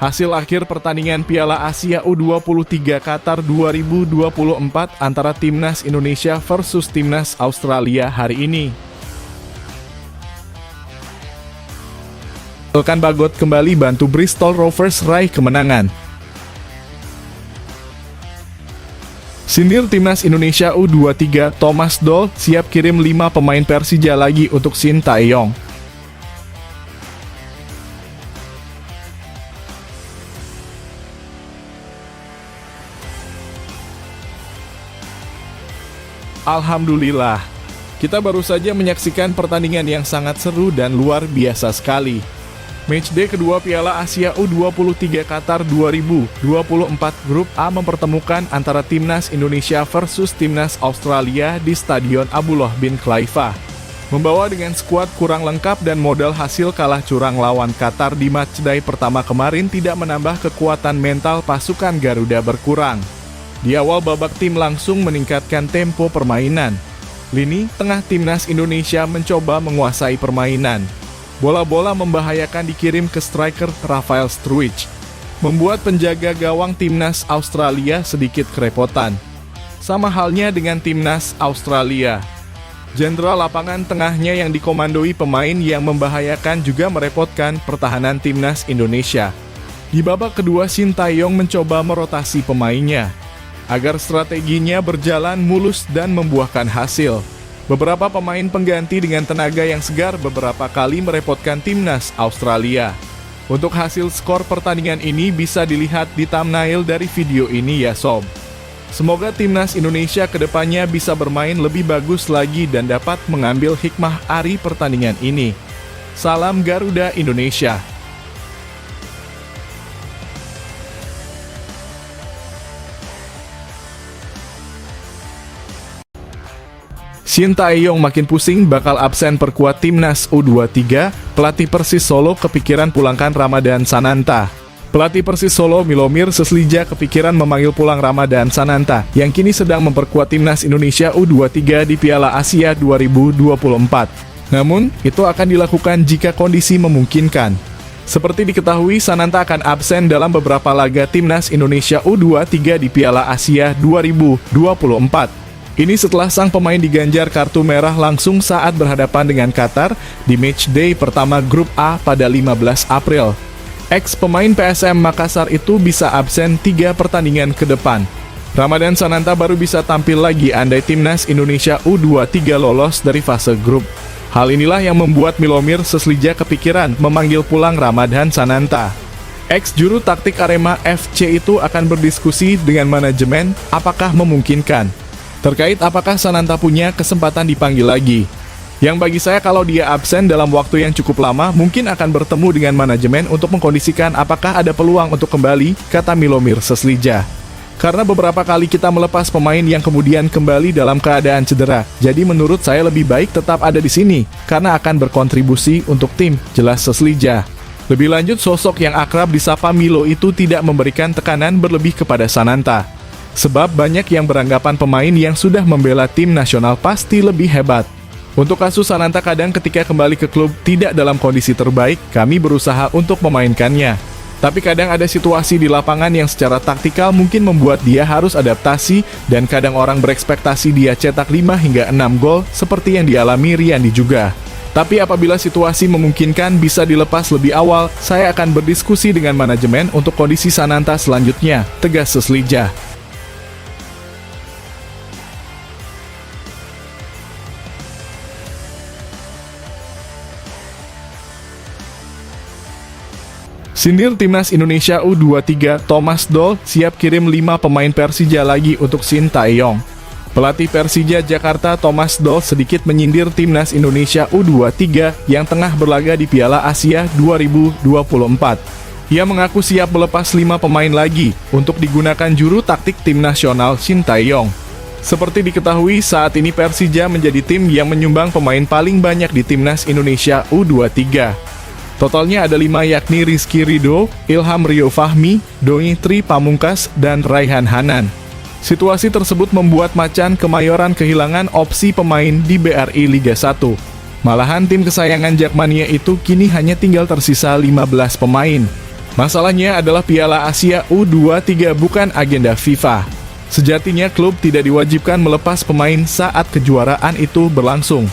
Hasil akhir pertandingan Piala Asia U23 Qatar 2024 antara Timnas Indonesia versus Timnas Australia hari ini. Elkan Bagot kembali bantu Bristol Rovers raih kemenangan. Sindir Timnas Indonesia U23, Thomas Doll siap kirim 5 pemain Persija lagi untuk Sintayong. Alhamdulillah, kita baru saja menyaksikan pertandingan yang sangat seru dan luar biasa sekali. Matchday kedua Piala Asia U23 Qatar 2024 Grup A mempertemukan antara Timnas Indonesia versus Timnas Australia di Stadion Abdullah bin Khalifa. Membawa dengan skuad kurang lengkap dan modal hasil kalah curang lawan Qatar di matchday pertama kemarin tidak menambah kekuatan mental pasukan Garuda berkurang. Di awal babak tim langsung meningkatkan tempo permainan. Lini tengah Timnas Indonesia mencoba menguasai permainan. Bola-bola membahayakan dikirim ke striker Rafael Struijk, membuat penjaga gawang Timnas Australia sedikit kerepotan. Sama halnya dengan Timnas Australia. Jenderal lapangan tengahnya yang dikomandoi pemain yang membahayakan juga merepotkan pertahanan Timnas Indonesia. Di babak kedua Sintayong mencoba merotasi pemainnya agar strateginya berjalan mulus dan membuahkan hasil. Beberapa pemain pengganti dengan tenaga yang segar beberapa kali merepotkan Timnas Australia. Untuk hasil skor pertandingan ini bisa dilihat di thumbnail dari video ini ya sob. Semoga Timnas Indonesia kedepannya bisa bermain lebih bagus lagi dan dapat mengambil hikmah dari pertandingan ini. Salam Garuda Indonesia. Sintayong makin pusing bakal absen perkuat Timnas U23, pelatih Persis Solo kepikiran pulangkan Ramadan Sananta. Pelatih Persis Solo Milomir Seslija kepikiran memanggil pulang Ramadan Sananta, yang kini sedang memperkuat Timnas Indonesia U23 di Piala Asia 2024. Namun, itu akan dilakukan jika kondisi memungkinkan. Seperti diketahui, Sananta akan absen dalam beberapa laga Timnas Indonesia U23 di Piala Asia 2024. Ini setelah sang pemain diganjar kartu merah langsung saat berhadapan dengan Qatar di matchday pertama Grup A pada 15 April. Ex-pemain PSM Makassar itu bisa absen 3 pertandingan ke depan. Ramadan Sananta baru bisa tampil lagi andai Timnas Indonesia U23 lolos dari fase grup. Hal inilah yang membuat Milomir Seslija kepikiran memanggil pulang Ramadan Sananta. Ex-juru taktik Arema FC itu akan berdiskusi dengan manajemen apakah memungkinkan terkait apakah Sananta punya kesempatan dipanggil lagi. Yang bagi saya kalau dia absen dalam waktu yang cukup lama, mungkin akan bertemu dengan manajemen untuk mengkondisikan apakah ada peluang untuk kembali, kata Milomir Seslija. Karena beberapa kali kita melepas pemain yang kemudian kembali dalam keadaan cedera, jadi menurut saya lebih baik tetap ada di sini, karena akan berkontribusi untuk tim, jelas Seslija. Lebih lanjut, sosok yang akrab disapa Milo itu tidak memberikan tekanan berlebih kepada Sananta. Sebab banyak yang beranggapan pemain yang sudah membela tim nasional pasti lebih hebat. Untuk kasus Sananta kadang ketika kembali ke klub tidak dalam kondisi terbaik, kami berusaha untuk memainkannya. Tapi kadang ada situasi di lapangan yang secara taktikal mungkin membuat dia harus adaptasi dan kadang orang berekspektasi dia cetak 5 hingga 6 gol seperti yang dialami Riyandi juga. Tapi apabila situasi memungkinkan bisa dilepas lebih awal, saya akan berdiskusi dengan manajemen untuk kondisi Sananta selanjutnya, tegas Seslija. Sindir Timnas Indonesia U23, Thomas Doll siap kirim 5 pemain Persija lagi untuk Sintayong. Pelatih Persija Jakarta Thomas Doll sedikit menyindir Timnas Indonesia U23 yang tengah berlaga di Piala Asia 2024. Ia mengaku siap melepas 5 pemain lagi untuk digunakan juru taktik tim nasional Sintayong. Seperti diketahui, saat ini Persija menjadi tim yang menyumbang pemain paling banyak di Timnas Indonesia U23. Totalnya ada 5 yakni Rizky Ridho, Ilham Rio Fahmi, Doi Tri Pamungkas, dan Raihan Hanan. Situasi tersebut membuat Macan Kemayoran kehilangan opsi pemain di BRI Liga 1. Malahan tim kesayangan Jakmania itu kini hanya tinggal tersisa 15 pemain. Masalahnya adalah Piala Asia U23 bukan agenda FIFA. Sejatinya klub tidak diwajibkan melepas pemain saat kejuaraan itu berlangsung.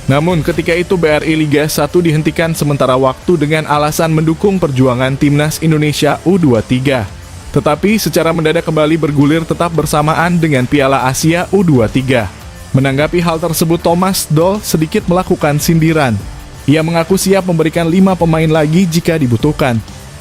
Namun ketika itu BRI Liga 1 dihentikan sementara waktu dengan alasan mendukung perjuangan Timnas Indonesia U23. Tetapi secara mendadak kembali bergulir tetap bersamaan dengan Piala Asia U23. Menanggapi hal tersebut, Thomas Doll sedikit melakukan sindiran. Ia mengaku siap memberikan 5 pemain lagi jika dibutuhkan.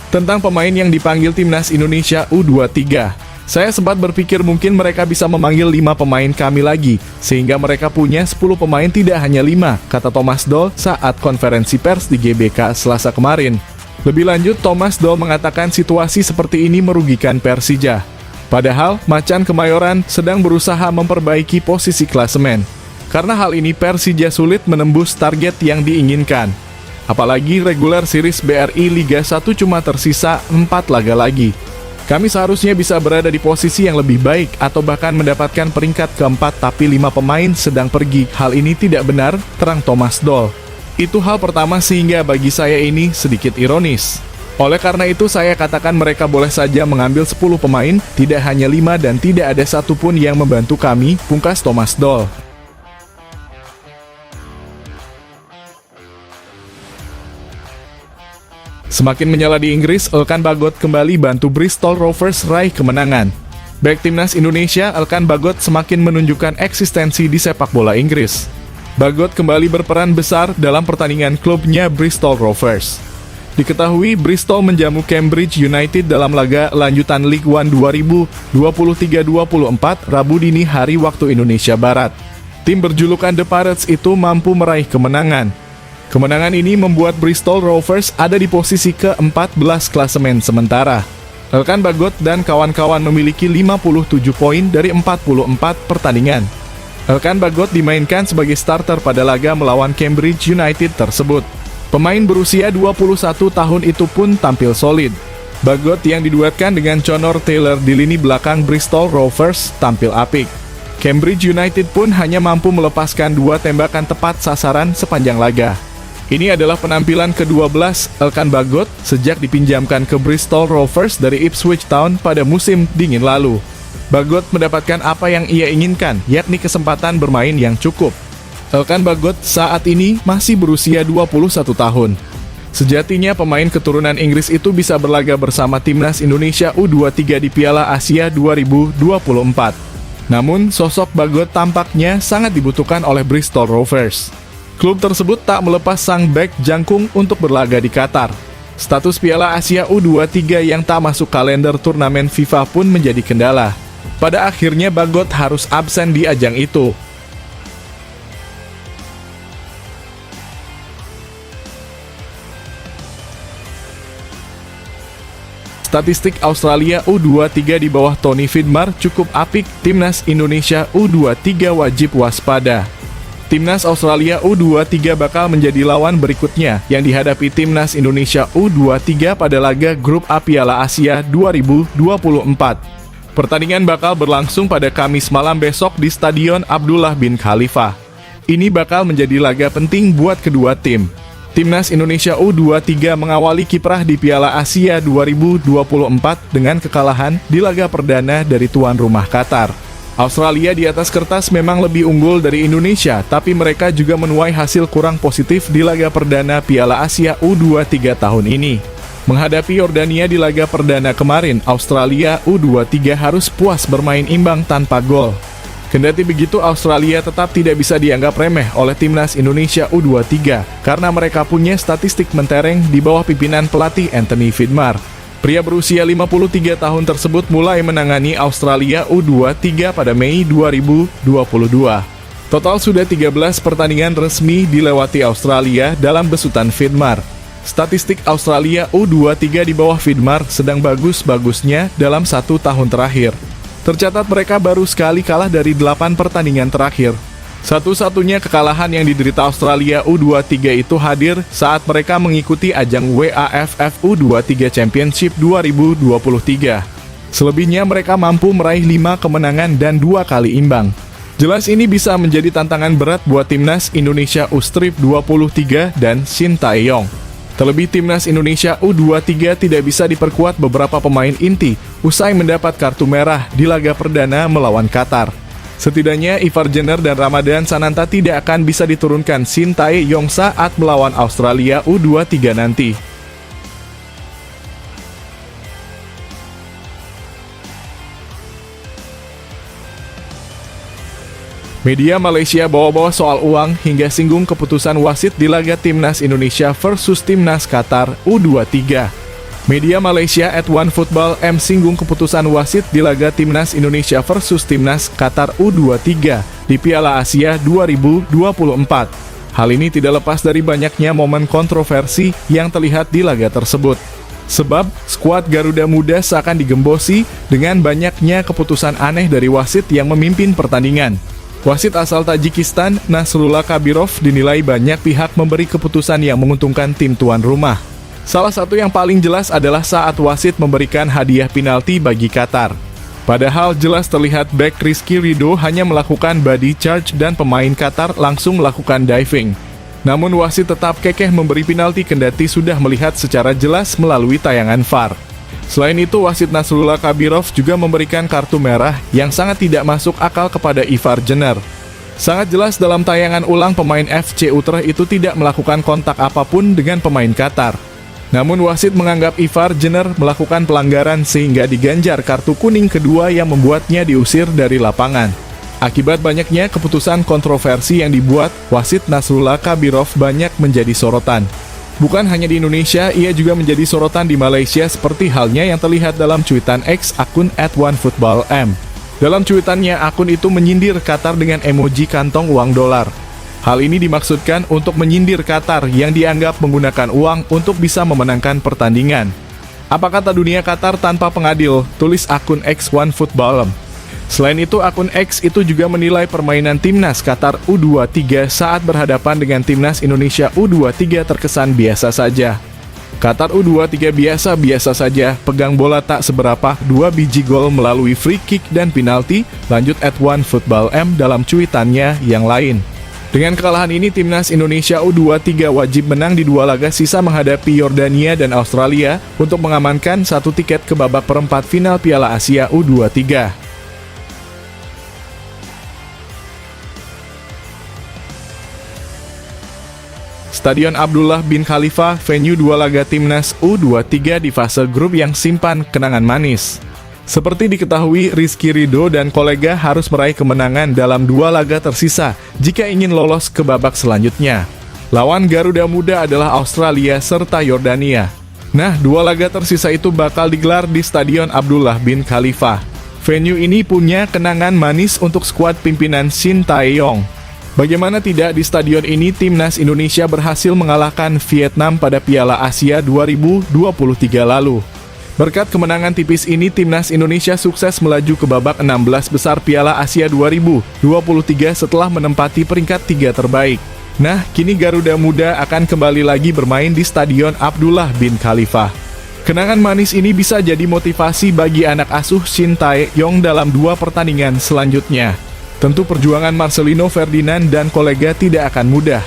Tentang pemain yang dipanggil Timnas Indonesia U23, saya sempat berpikir mungkin mereka bisa memanggil 5 pemain kami lagi, sehingga mereka punya 10 pemain tidak hanya 5, kata Thomas Doll saat konferensi pers di GBK Selasa kemarin. Lebih lanjut, Thomas Doll mengatakan situasi seperti ini merugikan Persija. Padahal, Macan Kemayoran sedang berusaha memperbaiki posisi klasemen. Karena hal ini, Persija sulit menembus target yang diinginkan. Apalagi regular series BRI Liga 1 cuma tersisa 4 laga lagi. Kami seharusnya bisa berada di posisi yang lebih baik atau bahkan mendapatkan peringkat keempat, tapi 5 pemain sedang pergi. Hal ini tidak benar, terang Thomas Doll. Itu hal pertama sehingga bagi saya ini sedikit ironis. Oleh karena itu saya katakan mereka boleh saja mengambil 10 pemain, tidak hanya 5 dan tidak ada satupun yang membantu kami, pungkas Thomas Doll. Semakin menyala di Inggris, Elkan Bagot kembali bantu Bristol Rovers raih kemenangan. Bek timnas Indonesia, Elkan Bagot semakin menunjukkan eksistensi di sepak bola Inggris. Bagot kembali berperan besar dalam pertandingan klubnya Bristol Rovers. Diketahui Bristol menjamu Cambridge United dalam laga lanjutan League One 2023-24 Rabu dini hari waktu Indonesia Barat. Tim berjulukan The Pirates itu mampu meraih kemenangan. Kemenangan ini membuat Bristol Rovers ada di posisi ke-14 klasemen sementara. Elkan Bagot dan kawan-kawan memiliki 57 poin dari 44 pertandingan. Elkan Bagot dimainkan sebagai starter pada laga melawan Cambridge United tersebut. Pemain berusia 21 tahun itu pun tampil solid. Bagot yang diduetkan dengan Connor Taylor di lini belakang Bristol Rovers tampil apik. Cambridge United pun hanya mampu melepaskan 2 tembakan tepat sasaran sepanjang laga. Ini adalah penampilan ke-12 Elkan Bagot sejak dipinjamkan ke Bristol Rovers dari Ipswich Town pada musim dingin lalu. Bagot mendapatkan apa yang ia inginkan, yakni kesempatan bermain yang cukup. Elkan Bagot saat ini masih berusia 21 tahun. Sejatinya pemain keturunan Inggris itu bisa berlaga bersama Timnas Indonesia U23 di Piala Asia 2024. Namun, sosok Bagot tampaknya sangat dibutuhkan oleh Bristol Rovers. Klub tersebut tak melepas sang bek jangkung untuk berlaga di Qatar. Status Piala Asia U23 yang tak masuk kalender turnamen FIFA pun menjadi kendala. Pada akhirnya Bagot harus absen di ajang itu. Statistik Australia U23 di bawah Tony Vidmar cukup apik, Timnas Indonesia U23 wajib waspada. Timnas Australia U23 bakal menjadi lawan berikutnya yang dihadapi Timnas Indonesia U23 pada laga Grup A Piala Asia 2024. Pertandingan bakal berlangsung pada Kamis malam besok di Stadion Abdullah bin Khalifah. Ini bakal menjadi laga penting buat kedua tim. Timnas Indonesia U23 mengawali kiprah di Piala Asia 2024 dengan kekalahan di laga perdana dari tuan rumah Qatar. Australia di atas kertas memang lebih unggul dari Indonesia, tapi mereka juga menuai hasil kurang positif di laga perdana Piala Asia U23 tahun ini. Menghadapi Yordania di laga perdana kemarin, Australia U23 harus puas bermain imbang tanpa gol. Kendati begitu, Australia tetap tidak bisa dianggap remeh oleh Timnas Indonesia U23 karena mereka punya statistik mentereng di bawah pimpinan pelatih Anthony Vidmar. Pria berusia 53 tahun tersebut mulai menangani Australia U23 pada Mei 2022. Total sudah 13 pertandingan resmi dilewati Australia dalam besutan Vidmar. Statistik Australia U23 di bawah Vidmar sedang bagus-bagusnya dalam 1 tahun terakhir. Tercatat mereka baru sekali kalah dari 8 pertandingan terakhir. Satu-satunya kekalahan yang diderita Australia U23 itu hadir saat mereka mengikuti ajang WAFF U23 Championship 2023. Selebihnya mereka mampu meraih 5 kemenangan dan 2 kali imbang. Jelas ini bisa menjadi tantangan berat buat Timnas Indonesia U23 dan Shin Tae-yong. Terlebih timnas Indonesia U23 tidak bisa diperkuat beberapa pemain inti usai mendapat kartu merah di laga perdana melawan Qatar. Setidaknya Ivar Jenner dan Ramadan Sananta tidak akan bisa diturunkan Shin Tae-yong saat melawan Australia U23 nanti. Media Malaysia bawa-bawa soal uang hingga singgung keputusan wasit di laga timnas Indonesia versus timnas Qatar U23. Media Malaysia @OneFootball singgung keputusan wasit di laga timnas Indonesia versus timnas Qatar U23 di Piala Asia 2024. Hal ini tidak lepas dari banyaknya momen kontroversi yang terlihat di laga tersebut. Sebab, skuad Garuda Muda seakan digembosi dengan banyaknya keputusan aneh dari wasit yang memimpin pertandingan. Wasit asal Tajikistan, Nasrullah Kabirov, dinilai banyak pihak memberi keputusan yang menguntungkan tim tuan rumah. Salah satu yang paling jelas adalah saat wasit memberikan hadiah penalti bagi Qatar. Padahal jelas terlihat bek Rizky Ridho hanya melakukan body charge dan pemain Qatar langsung melakukan diving. Namun wasit tetap kekeh memberi penalti kendati sudah melihat secara jelas melalui tayangan VAR. Selain itu, wasit Nasrullah Kabirov juga memberikan kartu merah yang sangat tidak masuk akal kepada Ivar Jenner. Sangat jelas dalam tayangan ulang pemain FC Utrecht itu tidak melakukan kontak apapun dengan pemain Qatar. Namun wasit menganggap Ivar Jenner melakukan pelanggaran sehingga diganjar kartu kuning kedua yang membuatnya diusir dari lapangan. Akibat banyaknya keputusan kontroversi yang dibuat, wasit Nasrullah Kabirov banyak menjadi sorotan. Bukan hanya di Indonesia, ia juga menjadi sorotan di Malaysia seperti halnya yang terlihat dalam cuitan X akun @OneFootball. Dalam cuitannya, akun itu menyindir Qatar dengan emoji kantong uang dolar. Hal ini dimaksudkan untuk menyindir Qatar yang dianggap menggunakan uang untuk bisa memenangkan pertandingan. Apa kata dunia Qatar tanpa pengadil? Tulis akun X OneFootball. Selain itu, akun X itu juga menilai permainan timnas Qatar U23 saat berhadapan dengan timnas Indonesia U23 terkesan biasa saja. Qatar U23 biasa-biasa saja, pegang bola tak seberapa, 2 biji gol melalui free kick dan penalti, lanjut @OneFootball dalam cuitannya yang lain. Dengan kekalahan ini, timnas Indonesia U23 wajib menang di 2 laga sisa menghadapi Yordania dan Australia untuk mengamankan 1 tiket ke babak perempat final Piala Asia U23. Stadion Abdullah bin Khalifa, venue 2 laga timnas U23 di fase grup yang simpan kenangan manis. Seperti diketahui, Rizky Ridho dan kolega harus meraih kemenangan dalam 2 laga tersisa jika ingin lolos ke babak selanjutnya. Lawan Garuda Muda adalah Australia serta Yordania. Nah, 2 laga tersisa itu bakal digelar di Stadion Abdullah bin Khalifa. Venue ini punya kenangan manis untuk skuad pimpinan Shin Tae-yong. Bagaimana tidak, di stadion ini timnas Indonesia berhasil mengalahkan Vietnam pada Piala Asia 2023 lalu. Berkat kemenangan tipis ini, timnas Indonesia sukses melaju ke babak 16 besar Piala Asia 2023 setelah menempati peringkat 3 terbaik. Nah, kini Garuda Muda akan kembali lagi bermain di Stadion Abdullah bin Khalifa. Kenangan manis ini bisa jadi motivasi bagi anak asuh Shin Tae-yong dalam 2 pertandingan selanjutnya. Tentu perjuangan Marcelino Ferdinand dan kolega tidak akan mudah.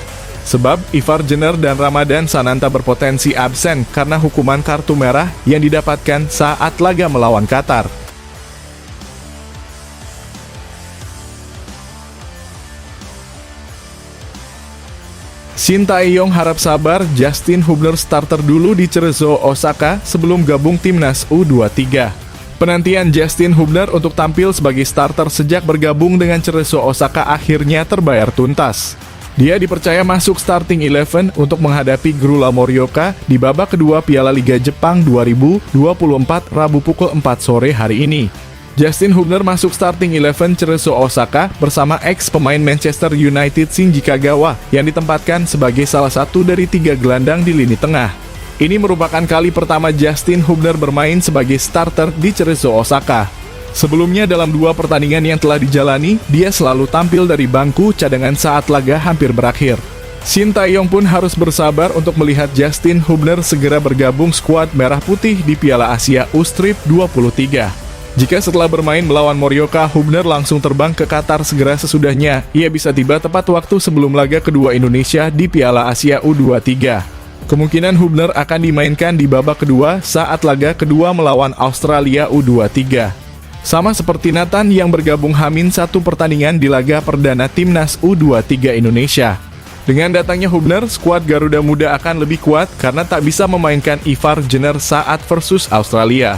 Sebab Ivar Jenner dan Ramadan Sananta berpotensi absen karena hukuman kartu merah yang didapatkan saat laga melawan Qatar. Shin Tae-yong harap sabar, Justin Hubner starter dulu di Cerezo Osaka sebelum gabung timnas U23. Penantian Justin Hubner untuk tampil sebagai starter sejak bergabung dengan Cerezo Osaka akhirnya terbayar tuntas. Dia dipercaya masuk starting 11 untuk menghadapi Grula Morioka di babak kedua Piala Liga Jepang 2024 Rabu pukul 4 sore hari ini. Justin Hubner masuk starting 11 Cerezo Osaka bersama ex-pemain Manchester United Shinji Kagawa yang ditempatkan sebagai salah satu dari 3 gelandang di lini tengah. Ini merupakan kali pertama Justin Hubner bermain sebagai starter di Cerezo Osaka. Sebelumnya dalam 2 pertandingan yang telah dijalani, dia selalu tampil dari bangku cadangan saat laga hampir berakhir. Shin Tae-yong pun harus bersabar untuk melihat Justin Hubner segera bergabung skuad Merah Putih di Piala Asia U23. Jika setelah bermain melawan Morioka, Hubner langsung terbang ke Qatar segera sesudahnya, ia bisa tiba tepat waktu sebelum laga kedua Indonesia di Piala Asia U23. Kemungkinan Hubner akan dimainkan di babak kedua saat laga kedua melawan Australia U23. Sama seperti Nathan yang bergabung H-1 pertandingan di laga perdana Timnas U23 Indonesia. Dengan datangnya Hubner, skuad Garuda Muda akan lebih kuat karena tak bisa memainkan Ivar Jenner saat versus Australia.